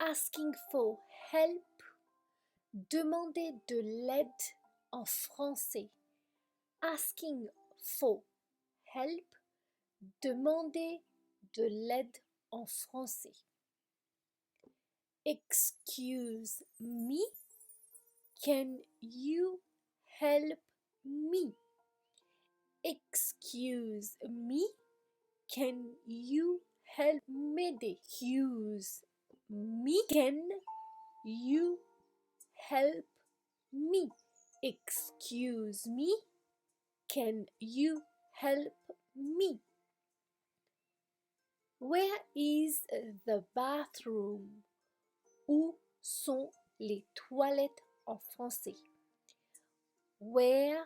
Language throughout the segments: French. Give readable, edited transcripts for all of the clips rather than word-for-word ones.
asking for help, demander de l'aide en français. Asking for help, demander de l'aide en français. Excuse me, can you help me? Excuse me, can you help m'aider? Excuse me, can you help me? Excuse me, can you help me? Where is the bathroom? Où sont les toilettes en français? Where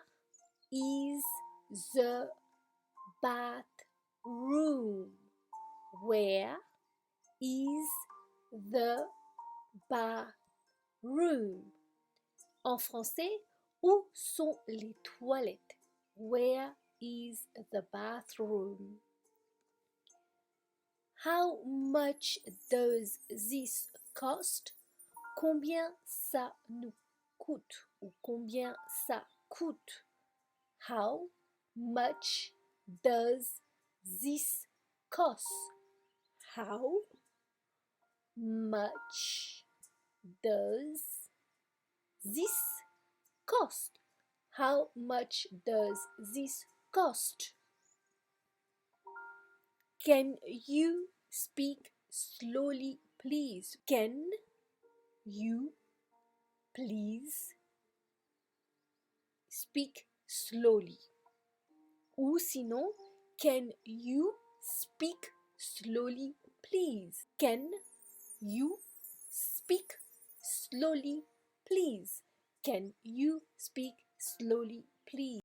is the bathroom? Where is the bathroom? En français, où sont les toilettes? Where is the bathroom? How much does this cost? Combien ça nous coûte? Ou combien ça coûte? How much does this cost? How much does this cost? How much does this cost? Can you speak slowly, please? Can you please speak slowly? Ou sinon, can you speak slowly, please? Can you speak slowly, please? Can you speak slowly, please?